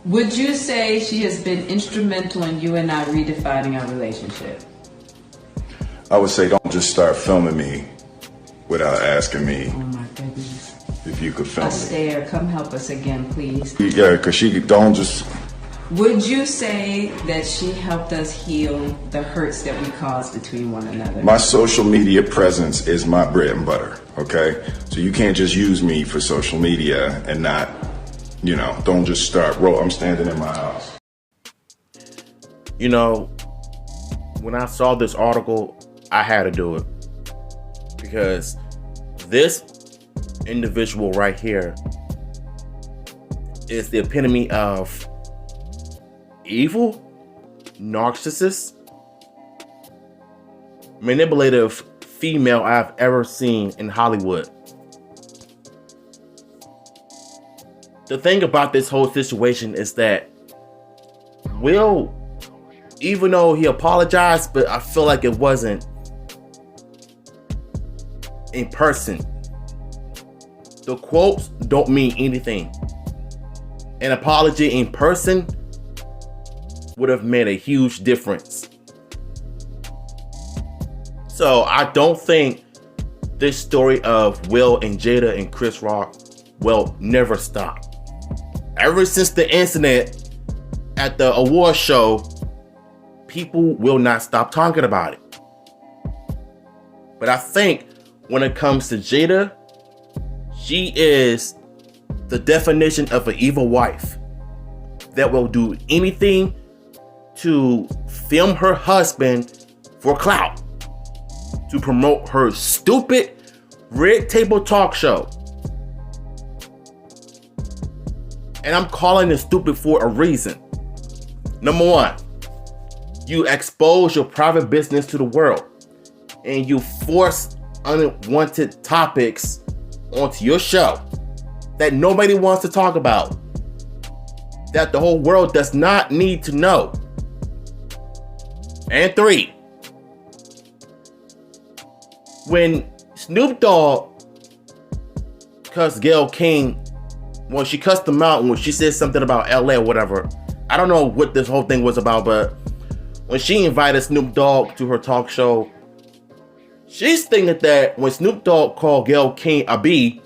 Would you say she has been instrumental in you and I redefining our relationship? I would say don't just start filming me without asking me Oh my goodness. if you could film me. Astaire, come help us again, please. Yeah, because she don't just... Would you say that she helped us heal the hurts that we caused between one another? My social media presence is my bread and butter, okay? So you can't just use me for social media and not, you know, don't just start I'm standing in my house. You know, when I saw this article, I had to do it. Because this individual right here is the epitome of evil, narcissist, manipulative female I've ever seen in Hollywood. The thing about this whole situation is that Will, even though he apologized, but I feel like it wasn't in person. The quotes don't mean anything. An apology in person would have made a huge difference. So I don't think this story of Will and Jada and Chris Rock will never stop. Ever since the incident at the award show, people will not stop talking about it. But I think when it comes to Jada, she is the definition of an evil wife that will do anything to film her husband for clout, to promote her stupid red table talk show. And I'm calling it stupid for a reason. Number one, you expose your private business to the world and you force unwanted topics onto your show that nobody wants to talk about, that the whole world does not need to know. And three, when Snoop Dogg cussed Gayle King, well, she cussed him out when she said something about LA or whatever. I don't know what this whole thing was about, but when she invited Snoop Dogg to her talk show, she's thinking that when Snoop Dogg called Gayle King a B,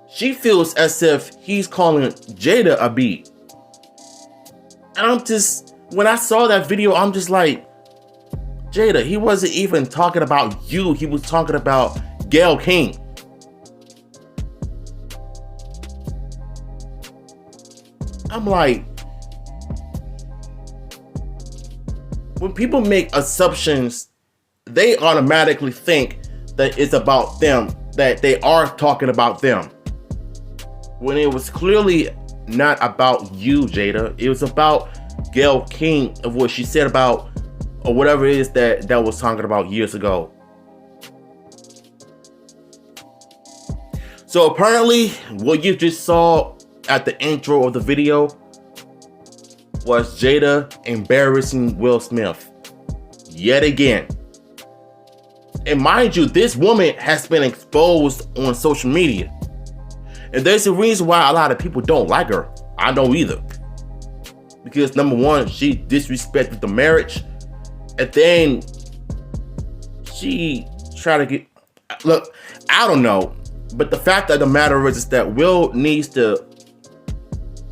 she feels as if he's calling Jada a B. And when I saw that video, I'm just like, Jada, he wasn't even talking about you. He was talking about Gayle King. I'm like, when people make assumptions, they automatically think that it's about them, that they are talking about them. When it was clearly not about you, Jada. It was about Gayle King, of what she said about, or whatever it is that was talking about years ago. So apparently, what you just saw at the intro of the video was Jada embarrassing Will Smith yet again. And mind you, this woman has been exposed on social media. And there's a reason why a lot of people don't like her. I don't either. Because number one, she disrespected the marriage. And then she tried to get... Look, I don't know. But the fact of the matter is that Will needs to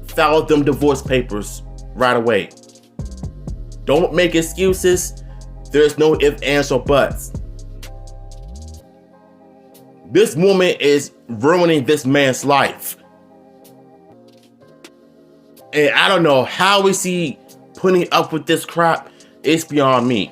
file them divorce papers right away. Don't make excuses. There's no ifs, ands, or buts. This woman is ruining this man's life. And I don't know how is he putting up with this crap. It's beyond me.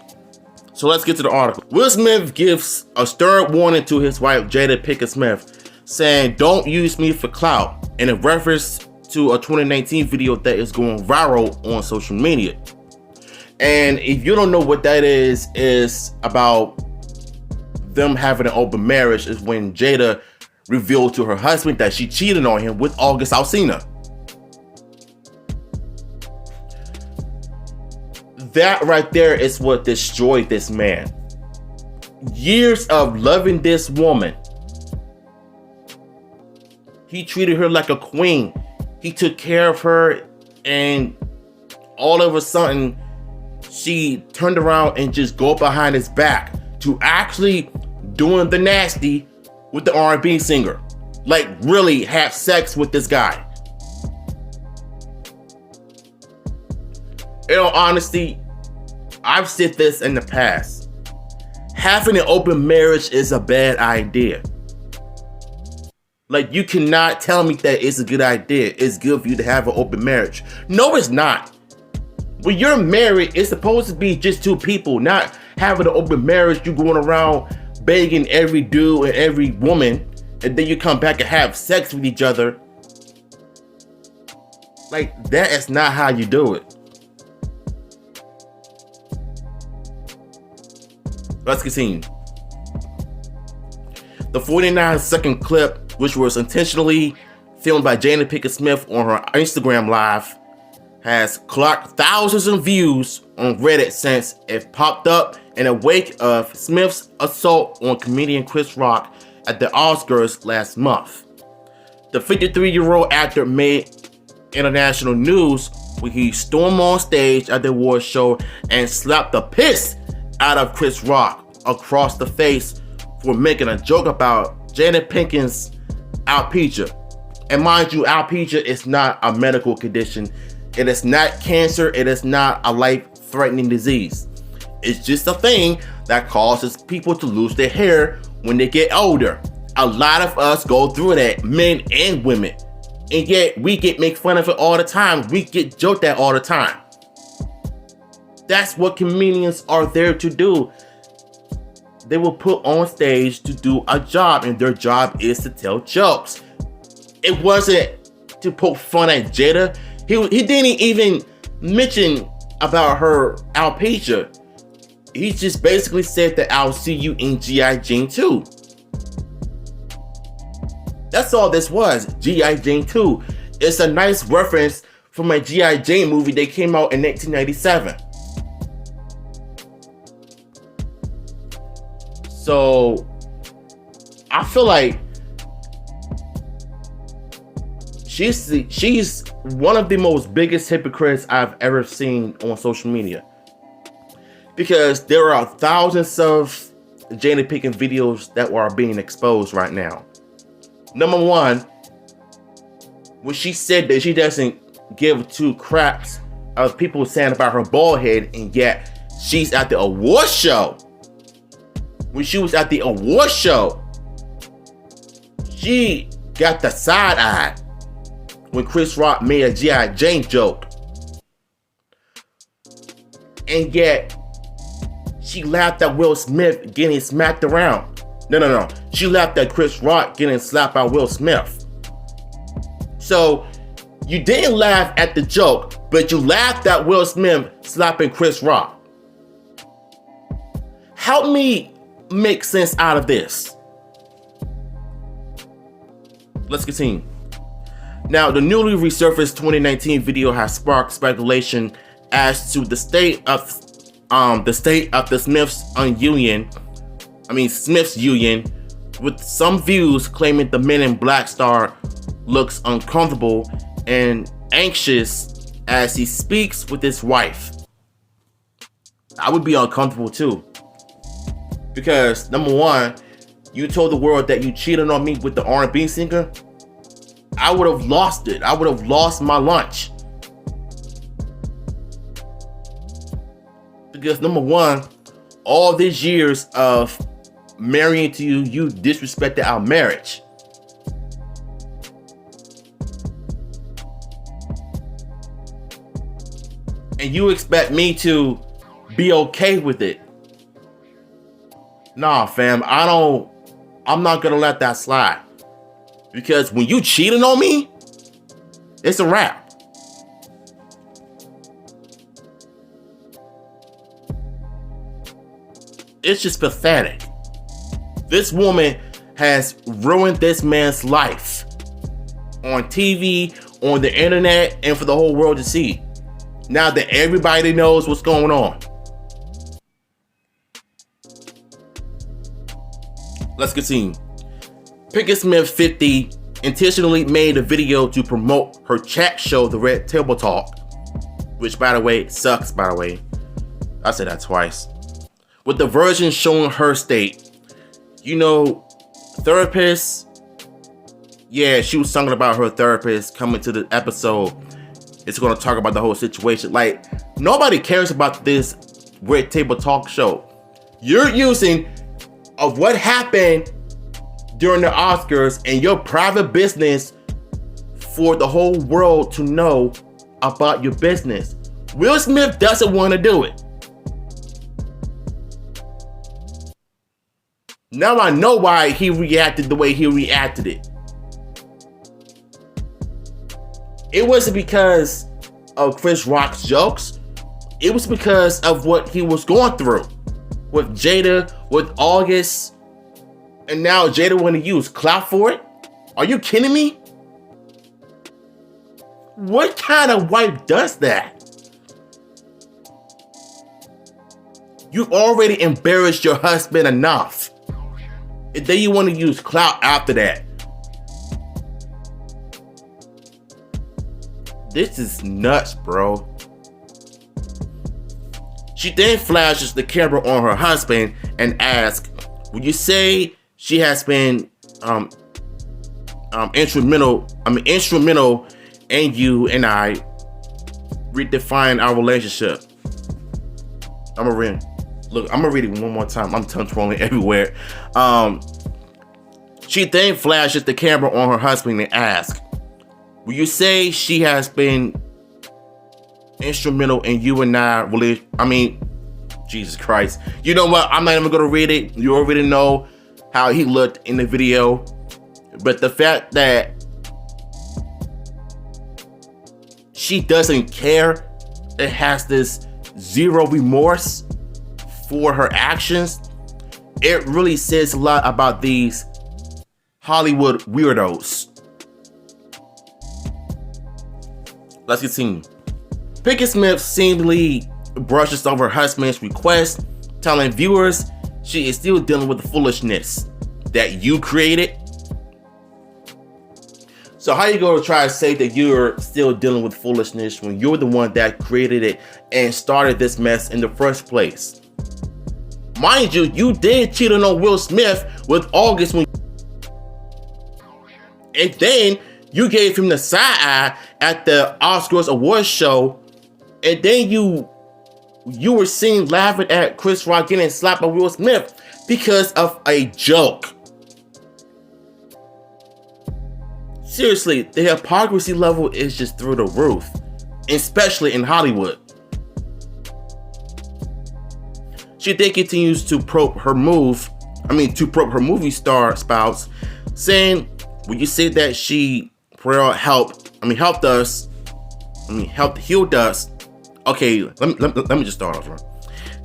So let's get to the article. Will Smith gives a stern warning to his wife, Jada Pinkett Smith, saying, "Don't use me for clout," in a reference to a 2019 video that is going viral on social media. And if you don't know what that is about them having an open marriage, is when Jada revealed to her husband that she cheated on him with August Alsina. That right there is what destroyed this man. Years of loving this woman. He treated her like a queen. He took care of her. and all of a sudden she turned around and just go behind his back to actually doing the nasty with the R&B singer. Like, really have sex with this guy. In all honesty, I've said this in the past. Having an open marriage is a bad idea. Like, you cannot tell me that it's a good idea. It's good for you to have an open marriage. No, it's not. When you're married, it's supposed to be just two people, not having an open marriage. You going around begging every dude and every woman, and then you come back and have sex with each other. Like, that is not how you do it. Let's continue. The 49-second clip, which was intentionally filmed by Jada Pinkett Smith on her Instagram Live, has clocked thousands of views on Reddit since it popped up in the wake of Smith's assault on comedian Chris Rock at the Oscars last month. The 53-year-old actor made international news when he stormed on stage at the awards show and slapped the piss out of Chris Rock across the face for making a joke about Jada Pinkett's alopecia. And mind you, alopecia is not a medical condition. It is not cancer. It is not a life-threatening disease. It's just a thing that causes people to lose their hair when they get older. A lot of us go through that, men and women. And yet we get make fun of it all the time. We get joked at all the time. That's what comedians are there to do. They were put on stage to do a job, and their job is to tell jokes. It wasn't to poke fun at Jada. He didn't even mention about her alopecia. He just basically said that I'll see you in G.I. Jane 2. That's all this was, G.I. Jane 2. It's a nice reference from a G.I. Jane movie that came out in 1997. So, I feel like she's one of the most biggest hypocrites I've ever seen on social media. Because there are thousands of Jada Pinkett videos that are being exposed right now. Number one, when she said that she doesn't give two craps of people saying about her bald head, and yet she's at the award show. When she was at the award show, she got the side eye when Chris Rock made a G.I. Jane joke. And yet, she laughed at Will Smith getting smacked around. No. She laughed at Chris Rock getting slapped by Will Smith. So, you didn't laugh at the joke, but you laughed at Will Smith slapping Chris Rock. Help me make sense out of this. Let's continue. Now, the newly resurfaced 2019 video has sparked speculation as to the state of the Smiths union, with some views claiming the Men in Black star looks uncomfortable and anxious as he speaks with his wife. I would be uncomfortable too. Because, number one, you told the world that you cheated on me with the R&B singer. I would have lost it. I would have lost my lunch. Because, number one, all these years of marrying to you, you disrespected our marriage. And you expect me to be okay with it. Nah, fam, I'm not gonna let that slide. Because when you cheating on me, it's a wrap. It's just pathetic. This woman has ruined this man's life on TV, on the internet, and for the whole world to see. Now that everybody knows what's going on. Let's continue. Pinkett Smith, 50, intentionally made a video to promote her chat show, The Red Table Talk, which, by the way, sucks, by the way. I said that twice. With the version showing her state, you know, therapist, yeah, she was talking about her therapist coming to the episode. It's going to talk about the whole situation. Like, nobody cares about this Red Table Talk show. You're using of what happened during the Oscars and your private business for the whole world to know about your business. Will Smith doesn't want to do it. Now I know why he reacted the way he reacted it. It wasn't because of Chris Rock's jokes. It was because of what he was going through with Jada, with August, and now Jada want to use clout for it? Are you kidding me? What kind of wife does that? You've already embarrassed your husband enough. And then you want to use clout after that. This is nuts, bro. She then flashes the camera on her husband and asks, would you say she has been instrumental in you and I redefine our relationship? I'm gonna read it one more time. I'm tongue twirling everywhere. She then flashes the camera on her husband and asks, will you say she has been instrumental in you and I really? I mean, Jesus Christ. You know what? I'm not even gonna read it. You already know how he looked in the video. But the fact that she doesn't care, it has this zero remorse for her actions, it really says a lot about these Hollywood weirdos. Let's continue. Pinkett Smith seemingly brushes over her husband's request, telling viewers she is still dealing with the foolishness that you created. So how you gonna try to say that you're still dealing with foolishness when you're the one that created it and started this mess in the first place? Mind you, you did cheat on Will Smith with August and then you gave him the side eye at the Oscars awards show, and then you were seen laughing at Chris Rock getting slapped by Will Smith because of a joke. Seriously, the hypocrisy level is just through the roof, especially in Hollywood. She then continues to probe her movie star spouse, saying, "When you say that she helped healed us." Okay, let me just start over.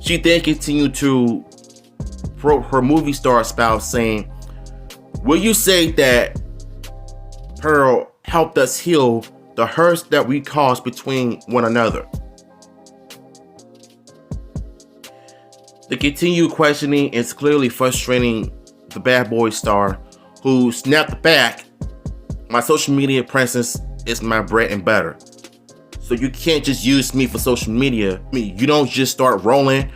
She then continued to probe her movie star spouse, saying, "Will you say that Pearl helped us heal the hurts that we caused between one another?" The continued questioning is clearly frustrating the bad boy star, who snapped back, "My social media presence is my bread and butter. So you can't just use me for social media. I mean, you don't just start rolling.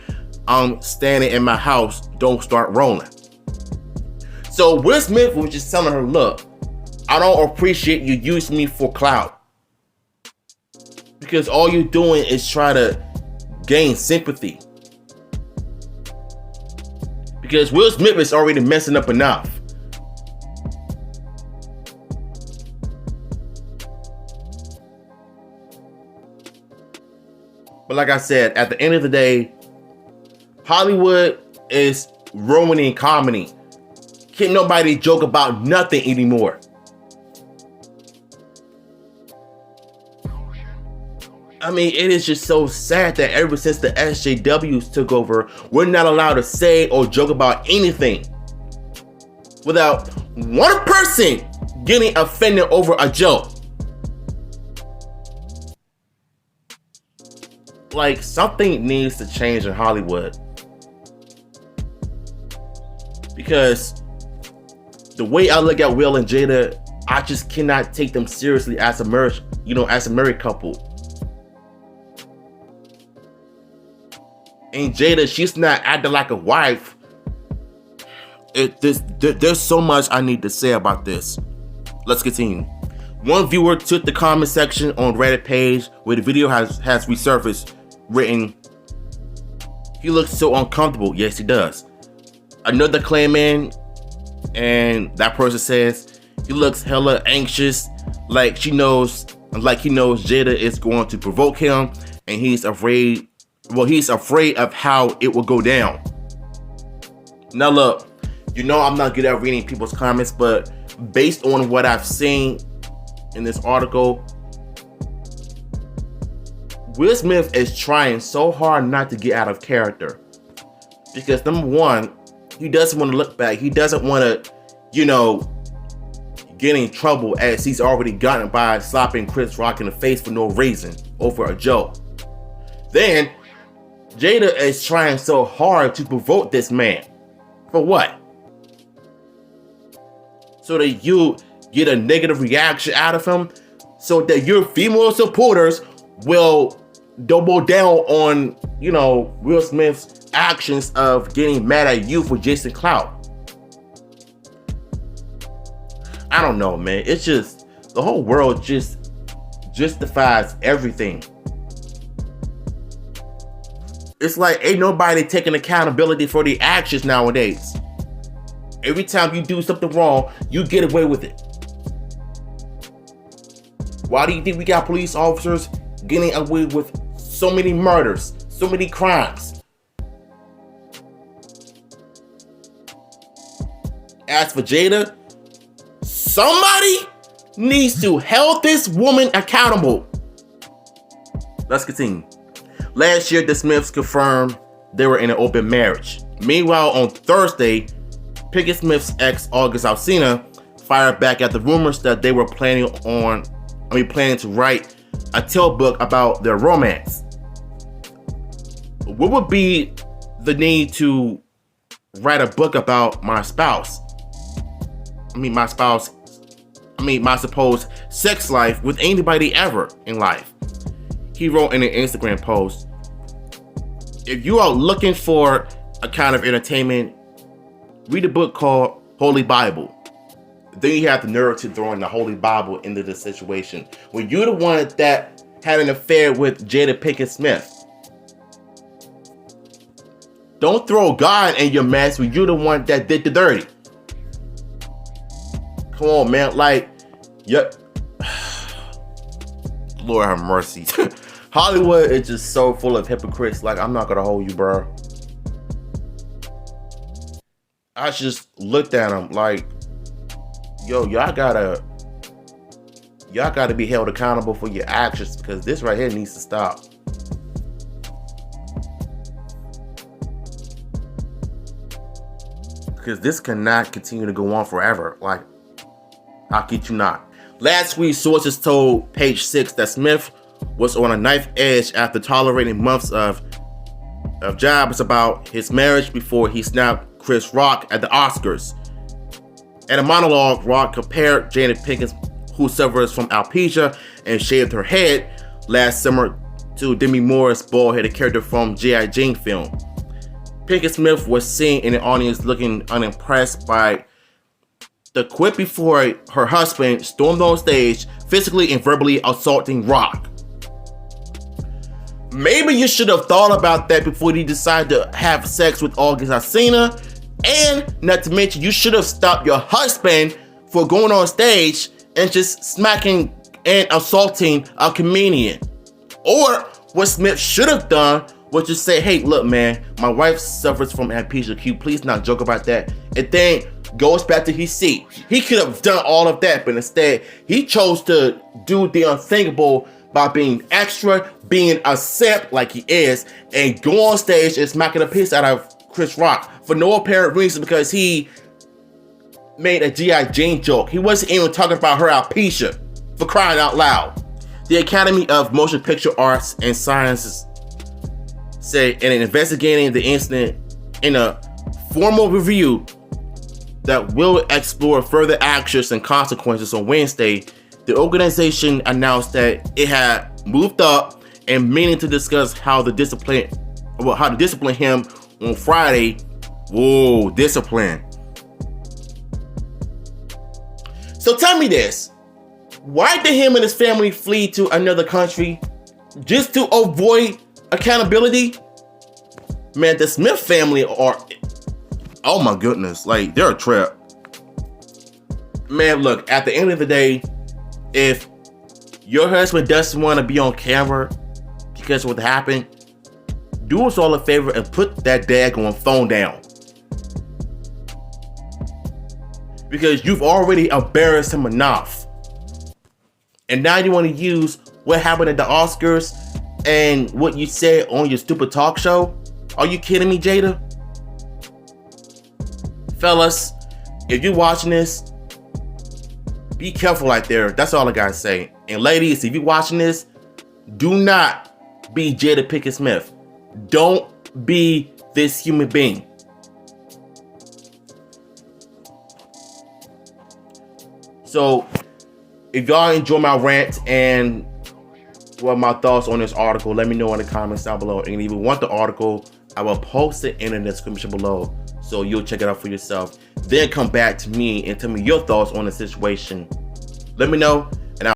I'm standing in my house, don't start rolling." So Will Smith was just telling her, look, I don't appreciate you using me for clout. Because all you're doing is try to gain sympathy. Because Will Smith is already messing up enough. But like I said, at the end of the day, Hollywood is ruining comedy. Can't nobody joke about nothing anymore. I mean, it is just so sad that ever since the SJWs took over, we're not allowed to say or joke about anything without one person getting offended over a joke. Like, something needs to change in Hollywood. Because the way I look at Will and Jada, I just cannot take them seriously as a marriage, as a married couple. And Jada, she's not acting like a wife. There's so much I need to say about this. Let's continue. One viewer took the comment section on Reddit page where the video has resurfaced, written, "He looks so uncomfortable." Yes, he does. Another claim in, and that person says, "He looks hella anxious, like he knows Jada is going to provoke him, and he's afraid of how it will go down." Now look, I'm not good at reading people's comments, but based on what I've seen in this article, Will Smith is trying so hard not to get out of character. Because number one, he doesn't want to look back. He doesn't want to, get in trouble as he's already gotten by slapping Chris Rock in the face for no reason over a joke. Then, Jada is trying so hard to provoke this man. For what? So that you get a negative reaction out of him, so that your female supporters will double down on, Will Smith's actions of getting mad at you for Jason clout. I don't know, man. It's just, the whole world just justifies everything. It's like ain't nobody taking accountability for the actions nowadays. Every time you do something wrong, you get away with it. Why do you think we got police officers getting away with so many murders, so many crimes? As for Jada, somebody needs to hold this woman accountable. Let's continue. Last year, the Smiths confirmed they were in an open marriage. Meanwhile, on Thursday, Pinkett Smith's ex, August Alsina, fired back at the rumors that they were planning to write a tale book about their romance. What would be the need to write a book about my supposed sex life with anybody ever in life? He wrote in an Instagram post, "If you are looking for a kind of entertainment, read a book called Holy Bible." Then you have the nerve to throw in the Holy Bible into the situation when you're the one that had an affair with Jada Pinkett Smith. Don't throw God in your mess when you're the one that did the dirty. Come on, man. Lord have mercy. Hollywood is just so full of hypocrites. I'm not gonna hold you, bro. I just looked at him like, yo, y'all gotta be held accountable for your actions, because this right here needs to stop. Because this cannot continue to go on forever. How could you not? Last week, sources told Page 6 that Smith was on a knife edge after tolerating months of jabs about his marriage before he snapped Chris Rock at the Oscars. In a monologue, Rock compared Jada Pinkett, who suffers from alopecia and shaved her head last summer, to Demi Moore's bald-headed character from G.I. Jane film. Pinkett Smith was seen in the audience looking unimpressed by the quit before her husband stormed on stage, physically and verbally assaulting Rock. Maybe you should have thought about that before you decided to have sex with August Alsina, and not to mention you should have stopped your husband for going on stage and just smacking and assaulting a comedian. Or what Smith should have done was just say, "Hey, look, man, my wife suffers from alopecia. Can you please not joke about that?" And then goes back to his seat. He could have done all of that, but instead he chose to do the unthinkable by being extra, being a simp like he is, and go on stage and smacking the piss out of Chris Rock for no apparent reason, because he made a G.I. Jane joke. He wasn't even talking about her alopecia, for crying out loud. The Academy of Motion Picture Arts and Sciences said in investigating the incident in a formal review, that will explore further actions and consequences on Wednesday, the organization announced that it had moved up and meaning to discuss how to discipline him on Friday. Whoa, discipline. So tell me this. Why did him and his family flee to another country? Just to avoid accountability? Man, the Smith family are, oh my goodness, like they're a trap. Man, look, at the end of the day, if your husband doesn't want to be on camera because of what happened, do us all a favor and put that daggone phone down. Because you've already embarrassed him enough. And now you want to use what happened at the Oscars and what you said on your stupid talk show? Are you kidding me, Jada? Fellas, if you're watching this, be careful out there. That's all I gotta say. And ladies, if you're watching this, do not be Jada Pinkett Smith. Don't be this human being. So, if y'all enjoy my rant and what my thoughts on this article, let me know in the comments down below. And if you want the article, I will post it in the description below, so you'll check it out for yourself. Then come back to me and tell me your thoughts on the situation. Let me know.